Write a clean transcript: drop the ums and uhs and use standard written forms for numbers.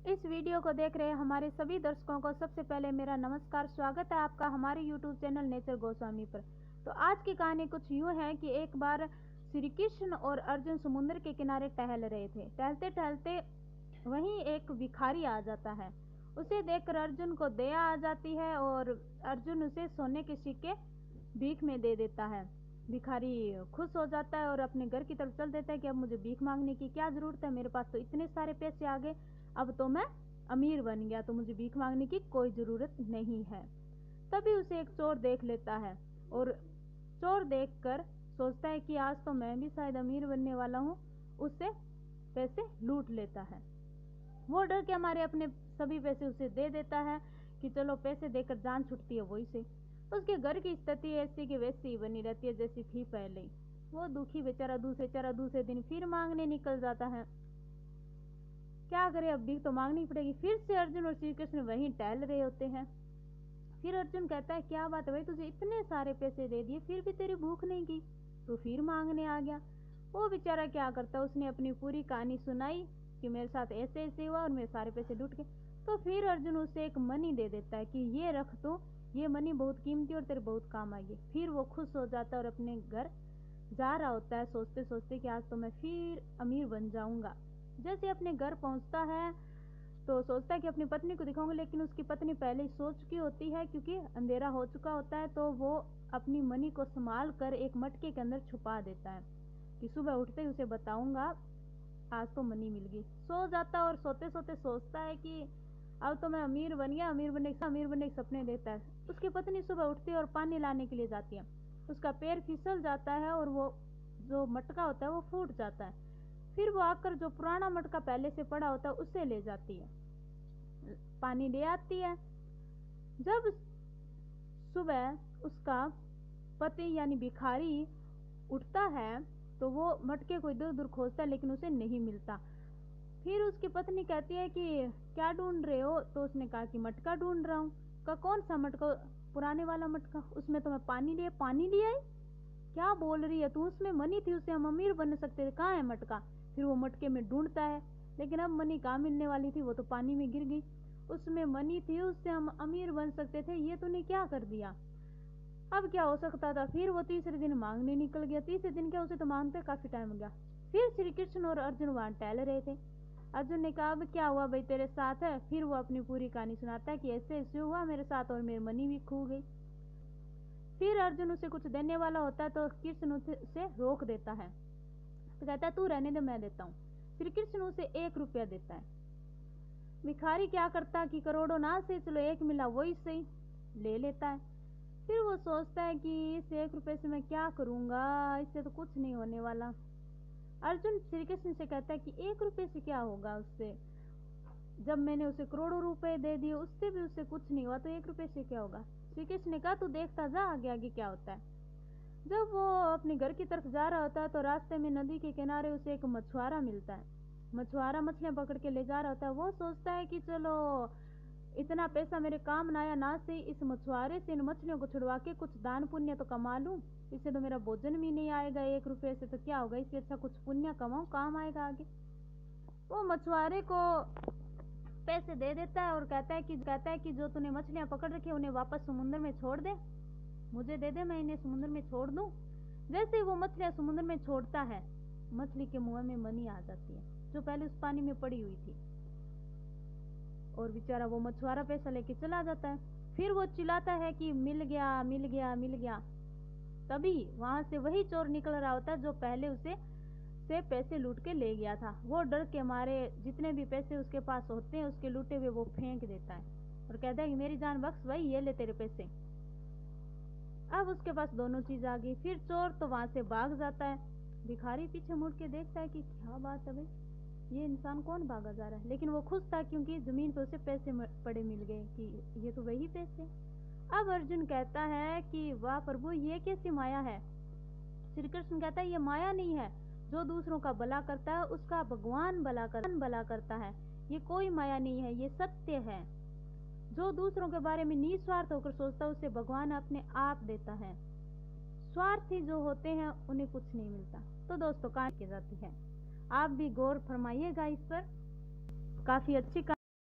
इस वीडियो को देख रहे हमारे सभी दर्शकों को सबसे पहले मेरा नमस्कार। स्वागत है आपका हमारे यूट्यूब चैनल नेचर गोस्वामी पर। तो आज की कहानी कुछ यूँ है कि एक बार श्री कृष्ण और अर्जुन समुद्र के किनारे टहल रहे थे। टहलते टहलते वहीं एक भिखारी आ जाता है। उसे देखकर अर्जुन को दया आ जाती है और अर्जुन उसे सोने के सिक्के भीख में दे देता है। भिखारी खुश हो जाता है और अपने घर की तरफ चल देता है कि अब मुझे भीख मांगने की क्या जरूरत है, मेरे पास तो इतने सारे पैसे आ गए, अब तो मैं अमीर बन गया, तो मुझे भीख मांगने की कोई जरूरत नहीं है। तभी उसे एक चोर देख लेता है और चोर देखकर सोचता है कि आज तो मैं भी शायद अमीर बनने वाला हूँ। उससे पैसे लूट लेता है। वो डर के हमारे अपने सभी पैसे उसे दे देता है कि चलो पैसे देकर जान छुटती है वही से। उसके घर की स्थिति ऐसी की वैसी ही बनी रहती है जैसी थी पहले। वो दुखी बेचारा दूसरे दिन फिर मांगने निकल जाता है। क्या करे, अब भीख तो मांगनी पड़ेगी। फिर से अर्जुन और श्री कृष्ण वहीं टहल रहे होते हैं। फिर अर्जुन कहता है क्या बात है भाई, तुझे इतने सारे पैसे दे दिए फिर भी तेरी भूख नहीं की, तो फिर मांगने आ गया। वो बेचारा क्या करता, उसने अपनी पूरी कहानी सुनाई कि मेरे साथ ऐसे ऐसे हुआ और मेरे सारे पैसे लूट गए। तो फिर अर्जुन उसे एक मनी दे देता है कि ये रख तू, ये मनी बहुत कीमती और तेरे बहुत काम आएगी। फिर वो खुश हो जाता है और अपने घर जा रहा होता है सोचते सोचते कि आज तो मैं फिर अमीर बन जाऊंगा। जैसे अपने घर पहुंचता है तो सोचता है कि अपनी पत्नी को दिखाऊंगा, लेकिन उसकी पत्नी पहले ही सो चुकी होती है क्योंकि अंधेरा हो चुका होता है। तो वो अपनी मनी को संभाल कर एक मटके के अंदर छुपा देता है कि सुबह उठते ही उसे बताऊंगा आज तो मनी मिल गई। सो जाता है और सोते सोते सोचता है कि अब तो मैं अमीर बन गया। अमीर बनने के सपने देखता है। उसकी पत्नी सुबह उठती है और पानी लाने के लिए जाती है। उसका पैर फिसल जाता है और वो जो मटका होता है वो फूट जाता है। फिर वो आकर जो पुराना मटका पहले से पड़ा होता है उसे ले जाती है, पानी ले आती है। जब सुबह उसका पति यानी भिखारी उठता है तो वो मटके को इधर उधर खोजता है लेकिन उसे नहीं मिलता। फिर उसकी पत्नी कहती है कि क्या ढूंढ रहे हो, तो उसने कहा कि मटका ढूंढ रहा हूँ। का कौन सा मटका? पुराने वाला मटका, उसमें तो मैं पानी लिया। क्या बोल रही है तू, उसमें मनी थी, उससे हम अमीर बन सकते थे, कहाँ है मटका? फिर वो मटके में ढूंढता है लेकिन अब मनी कहाँ मिलने वाली थी, वो तो पानी में गिर गई। उसमें मनी थी, उससे हम अमीर बन सकते थे, ये तूने क्या कर दिया? अब क्या हो सकता था। फिर वो तीसरे दिन मांगने निकल गया। तीसरे दिन क्या, उसे तो मांगते काफी टाइम हो गया। फिर श्री कृष्ण और अर्जुन वहां टहल रहे थे। अर्जुन ने कहा अब क्या हुआ भाई तेरे साथ है? फिर वो अपनी पूरी कहानी सुनाता है कि ऐसे ऐसे हुआ मेरे साथ और मेरी मनी भी खो गई। फिर अर्जुन उसे कुछ देने वाला होता है तो कृष्ण उसे रोक देता है, तो कहता है तू रहने दे, मैं देता हूँ। श्री कृष्ण उसे 1 रुपया देता है। भिखारी क्या करता कि करोड़ों ना से चलो एक मिला वही सही, ले लेता है। फिर वो सोचता है कि इस 1 रुपये से मैं क्या करूंगा, इससे तो कुछ नहीं होने वाला। अर्जुन श्री कृष्ण से कहता है कि 1 रुपये से क्या होगा, उससे जब मैंने उसे करोड़ों रुपए दे दिए उससे भी उससे कुछ नहीं हुआ, तो 1 रुपये से क्या होगा? श्री कृष्ण ने कहा तू देखता जा आगे आगे क्या होता है। जब वो अपने घर की तरफ जा रहा होता है तो रास्ते में नदी के किनारे उसे एक मछुआरा मिलता है। मछुआरा मछलियां पकड़ के ले जा रहा होता है। वो सोचता है कि चलो इतना पैसा मेरे काम ना आया ना से इस मछुआरे से इन मछलियों को छुड़वा के कुछ दान पुण्य तो कमा लूं, इससे तो मेरा भोजन भी नहीं आएगा, 1 रुपये से तो क्या होगा, इससे अच्छा कुछ पुण्य कमाऊं, काम आएगा आगे। वो मछुआरे को पैसे दे देता है और कहता है कि जो तूने मछलियां पकड़ रखी उन्हें वापस समुद्र में छोड़ दे, मुझे दे दे, मैं इन्हें समुद्र में छोड़ दूं। जैसे ही वो मछलियां समुद्र में छोड़ता है, मछली के मुंह में मनी आ जाती है जो पहले उस पानी में पड़ी हुई थी, और बेचारा वो मछुआरा पैसा लेके चला जाता है। फिर वो चिल्लाता है कि मिल गया मिल गया मिल गया। तभी वहां से वही चोर निकल रहा होता है जो पहले उसे से पैसे लूट के ले गया था। वो डर के मारे जितने भी पैसे उसके पास होते हैं उसके लूटे हुए वो फेंक देता है और कहता है कि मेरी जान बख्श भाई, ये ले तेरे पैसे। अब उसके पास दोनों चीज आ गई। फिर चोर तो वहां से भाग जाता है। भिखारी पीछे मुड़ के देखता है कि क्या बात है भाई, ये इंसान कौन भागा जा रहा है, लेकिन वो खुश था क्योंकि जमीन पे उसे पैसे पड़े मिल गए कि ये तो वही पैसे। अब अर्जुन कहता है कि वाह प्रभु, ये कैसी माया है? श्री कृष्ण कहता है ये माया नहीं है, जो दूसरों का भला करता है उसका भगवान भला करता है। ये कोई माया नहीं है, ये सत्य है। जो दूसरों के बारे में निस्वार्थ होकर सोचता है उसे भगवान अपने आप देता है। स्वार्थी जो होते हैं उन्हें कुछ नहीं मिलता। तो दोस्तों कहानी की जाती है, आप भी गौर फरमाइएगा इस पर। काफी अच्छी